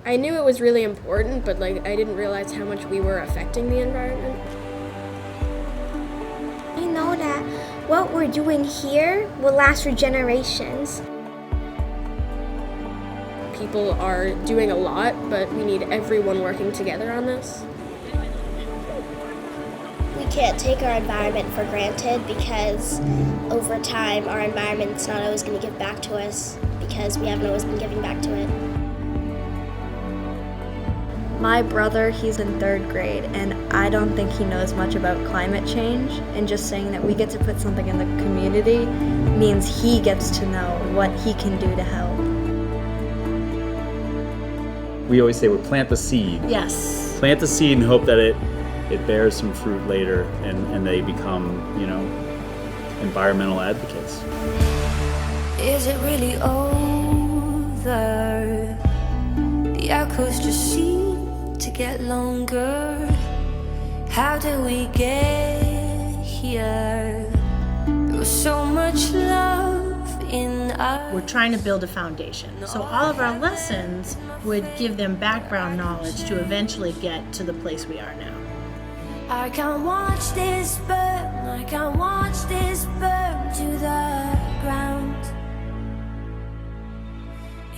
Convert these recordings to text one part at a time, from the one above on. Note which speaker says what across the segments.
Speaker 1: I knew it was really important, but I didn't realize how much we were affecting the environment.
Speaker 2: You know that what we're doing here will last for generations.
Speaker 1: People are doing a lot, but we need everyone working together on this.
Speaker 3: We can't take our environment for granted because over time our environment's not always going to give back to us because we haven't always been giving back to it.
Speaker 4: My brother, he's in 3rd grade, and I don't think he knows much about climate change, and just saying that we get to put something in the community means he gets to know what he can do to help.
Speaker 5: We always say we plant the seed.
Speaker 6: Yes.
Speaker 5: Plant the seed and hope that it bears some fruit later and they become, environmental advocates.
Speaker 7: Is it really over? The echoes just seem to get longer. How did we get here? There was so much love in us.
Speaker 6: We're trying to build a foundation. So all of our lessons would give them background knowledge to eventually get to the place we are now.
Speaker 7: I can't watch this burn, I can't watch this burn to the ground.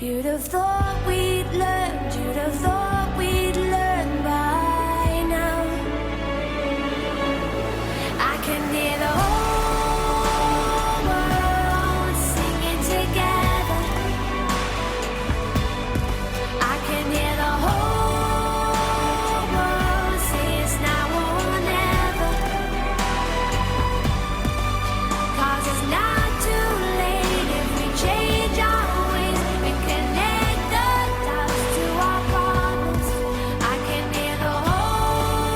Speaker 7: You'd have thought we'd learned, you'd have thought we'd learned by now. I can hear the whole world singing together. I can hear the whole world say it's now or never. 'Cause it's not too late if we change our ways. Connect the dots to our problems. I can hear the whole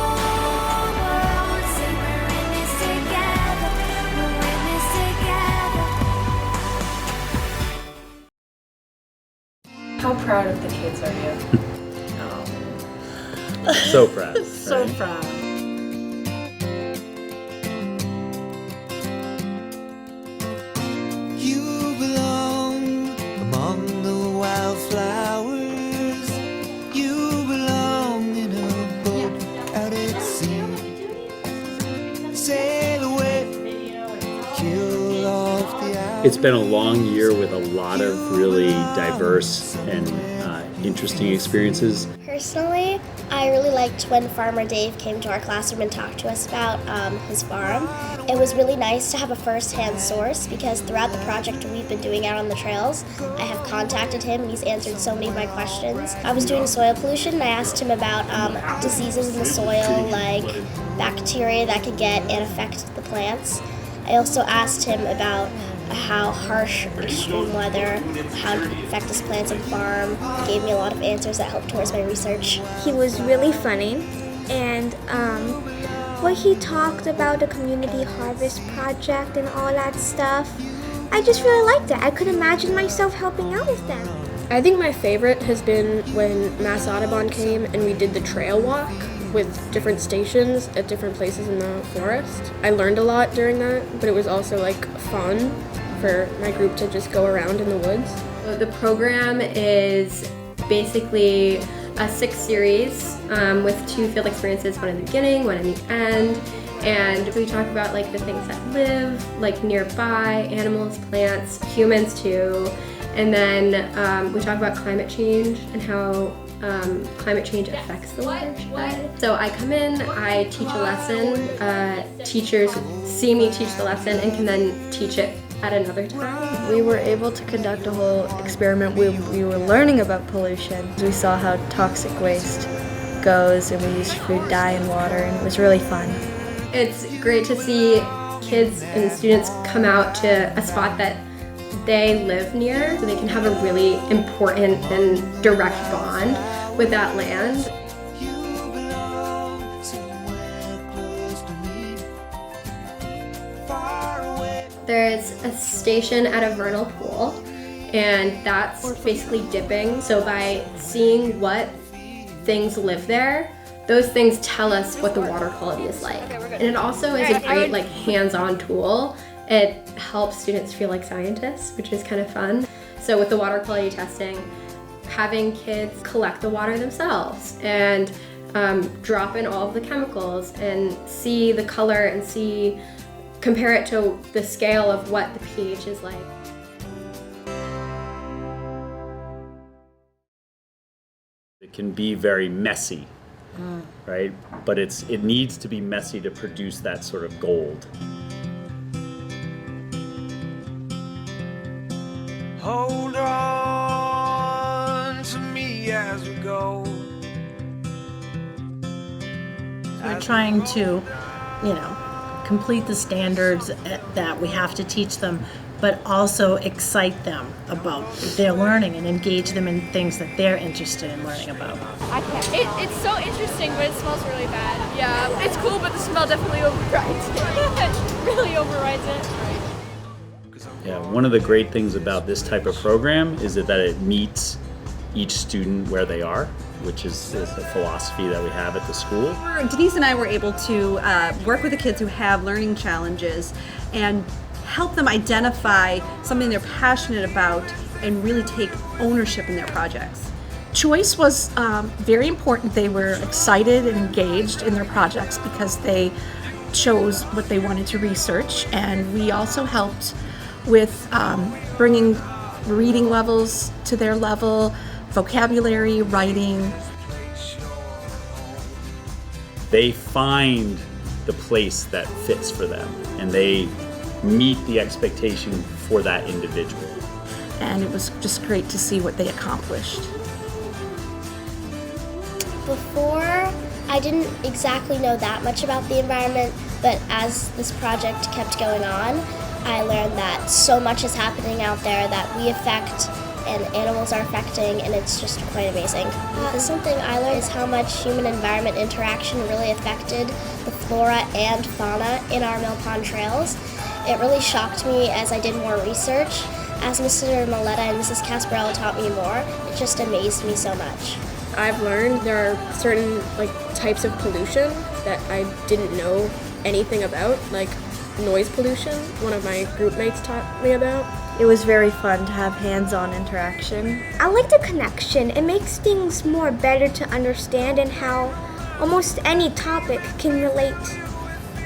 Speaker 7: world say we're in this together. We're in this together.
Speaker 8: How proud of the kids are you?
Speaker 5: So proud.
Speaker 6: So
Speaker 5: right?
Speaker 6: proud.
Speaker 9: You belong among the wildflowers. You belong in a boat out at sea. Sail away, kill off the hours.
Speaker 5: It's been a long year with a lot of really diverse and interesting experiences.
Speaker 3: Personally, I really liked when Farmer Dave came to our classroom and talked to us about his farm. It was really nice to have a first-hand source because throughout the project we've been doing out on the trails, I have contacted him and he's answered so many of my questions. I was doing soil pollution and I asked him about diseases in the soil like bacteria that could get and affect the plants. I also asked him about how harsh extreme weather, how it could affect his plants and farm. He gave me a lot of answers that helped towards my research.
Speaker 2: He was really funny, and when he talked about the community harvest project and all that stuff, I just really liked it. I could imagine myself helping out with them.
Speaker 1: I think my favorite has been when Mass Audubon came and we did the trail walk with different stations at different places in the forest. I learned a lot during that, but it was also fun for my group to just go around in the woods.
Speaker 8: So the program is basically a 6-series with 2 field experiences, one in the beginning, one in the end. And we talk about the things that live nearby, animals, plants, humans too. And then we talk about climate change and how climate change affects the watershed. So I come in, I teach a lesson, teachers see me teach the lesson and can then teach it at another time.
Speaker 4: We were able to conduct a whole experiment where we were learning about pollution. We saw how toxic waste goes, and we used food dye and water, and it was really fun.
Speaker 8: It's great to see kids and students come out to a spot that they live near, so they can have a really important and direct bond with that land. There's a station at a vernal pool, and that's basically dipping. So by seeing what things live there, those things tell us what the water quality is like. And it also is a great hands-on tool. It helps students feel like scientists, which is kind of fun. So with the water quality testing, having kids collect the water themselves and drop in all of the chemicals and see the color and compare it to the scale of what the pH is like.
Speaker 5: It can be very messy, right? But it needs to be messy to produce that sort of gold.
Speaker 9: Hold on to me as we go.
Speaker 6: We're trying to, complete the standards that we have to teach them, but also excite them about their learning and engage them in things that they're interested in learning about.
Speaker 10: It's so interesting, but it smells really bad. Yeah, it's cool, but the smell definitely overrides it. Really overrides it.
Speaker 5: Yeah, one of the great things about this type of program is that it meets each student where they are, which is the philosophy that we have at the school.
Speaker 11: Denise and I were able to work with the kids who have learning challenges and help them identify something they're passionate about and really take ownership in their projects.
Speaker 12: Choice was very important. They were excited and engaged in their projects because they chose what they wanted to research, and we also helped with bringing reading levels to their level, vocabulary, writing.
Speaker 5: They find the place that fits for them, and they meet the expectation for that individual.
Speaker 12: And it was just great to see what they accomplished.
Speaker 3: Before, I didn't exactly know that much about the environment, but as this project kept going on, I learned that so much is happening out there that we affect and animals are affecting, and it's just quite amazing. Something I learned is how much human-environment interaction really affected the flora and fauna in our Mill Pond trails. It really shocked me as I did more research. As Mr. Maletta and Mrs. Casparella taught me more, it just amazed me so much.
Speaker 1: I've learned there are certain types of pollution that I didn't know anything about, like noise pollution. One of my group mates taught me about.
Speaker 4: It was very fun to have hands-on interaction.
Speaker 2: I like the connection. It makes things more better to understand and how almost any topic can relate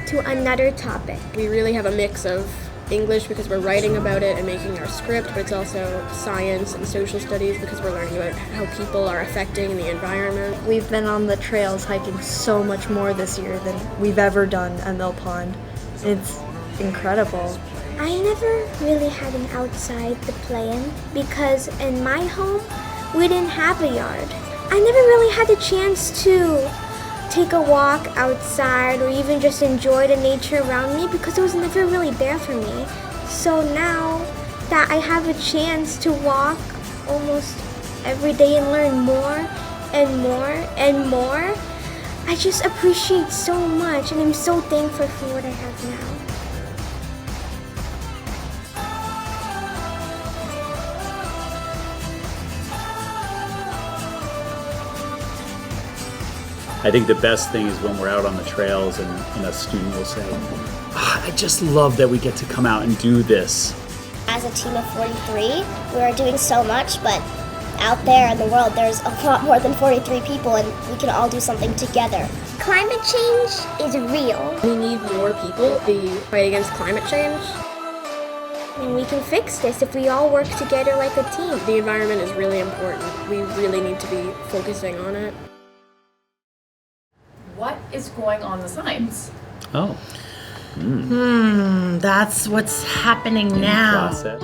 Speaker 2: to another topic.
Speaker 1: We really have a mix of English because we're writing about it and making our script, but it's also science and social studies because we're learning about how people are affecting the environment.
Speaker 4: We've been on the trails hiking so much more this year than we've ever done at Mill Pond. It's incredible.
Speaker 2: I never really had an outside to play in because in my home, we didn't have a yard. I never really had the chance to take a walk outside or even just enjoy the nature around me because it was never really there for me. So now that I have a chance to walk almost every day and learn more and more and more, I just appreciate so much, and I'm so thankful for what I have now.
Speaker 5: I think the best thing is when we're out on the trails and a student will say, I just love that we get to come out and do this.
Speaker 3: As a team of 43, we are doing so much, but out there in the world, there's a lot more than 43 people, and we can all do something together.
Speaker 2: Climate change is real.
Speaker 1: We need more people to fight against climate change.
Speaker 2: And we can fix this if we all work together like a team.
Speaker 1: The environment is really important. We really need to be focusing on it.
Speaker 13: What is going on the signs?
Speaker 5: Oh.
Speaker 6: That's what's happening now.
Speaker 5: Process.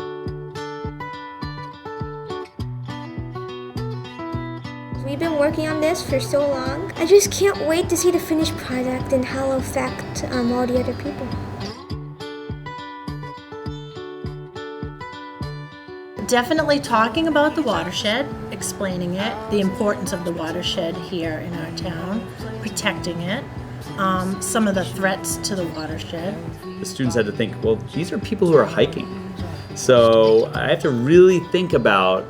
Speaker 2: We've been working on this for so long. I just can't wait to see the finished product and how it'll affect all the other people.
Speaker 6: Definitely talking about the watershed, explaining it, the importance of the watershed here in our town, protecting it, some of the threats to the watershed.
Speaker 5: The students had to think, well, these are people who are hiking. So I have to really think about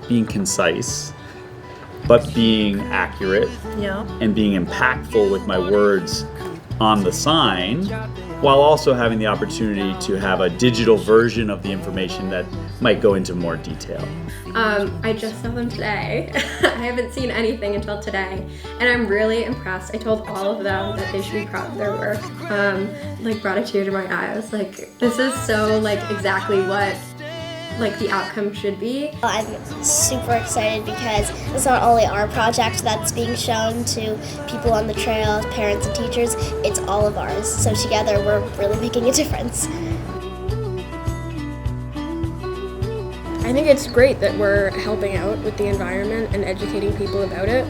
Speaker 5: being concise, but being accurate
Speaker 6: Yeah.
Speaker 5: and being impactful with my words on the sign while also having the opportunity to have a digital version of the information that might go into more detail.
Speaker 8: I just saw them today. I haven't seen anything until today, and I'm really impressed. I told all of them that they should be proud of their work. Like brought a tear to my eye. I was like, this is so like exactly what like the outcome should be.
Speaker 3: I'm super excited because it's not only our project that's being shown to people on the trail, parents and teachers, it's all of ours. So together we're really making a difference.
Speaker 1: I think it's great that we're helping out with the environment and educating people about it.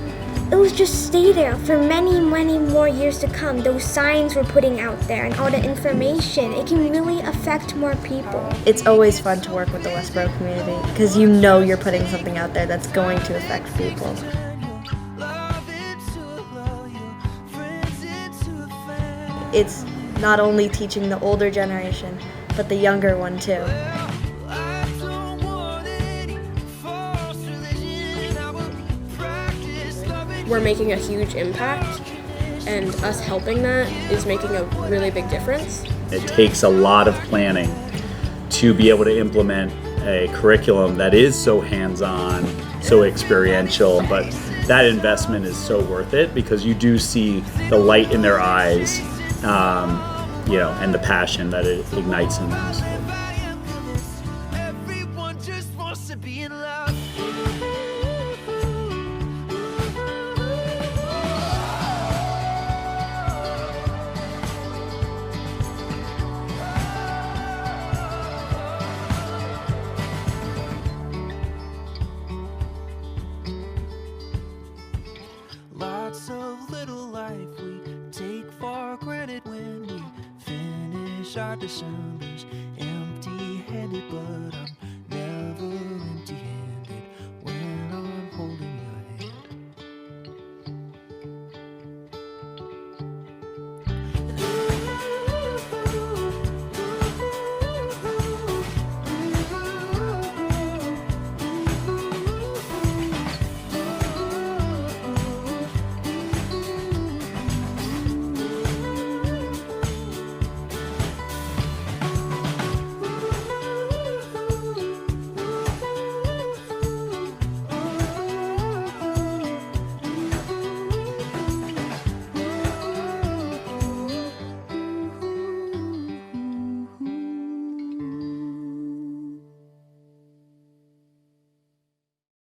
Speaker 2: It was just stay there for many, many more years to come. Those signs we're putting out there and all the information, it can really affect more people.
Speaker 4: It's always fun to work with the Westborough community because you know you're putting something out there that's going to affect people. It's not only teaching the older generation, but the younger one too.
Speaker 1: We're making a huge impact, and us helping that is making a really big difference.
Speaker 5: It takes a lot of planning to be able to implement a curriculum that is so hands-on, so experiential, but that investment is so worth it because you do see the light in their eyes, and the passion that it ignites in them.
Speaker 9: Everyone just wants to be in love. Lots of little life we take for granted when we finish our discernment.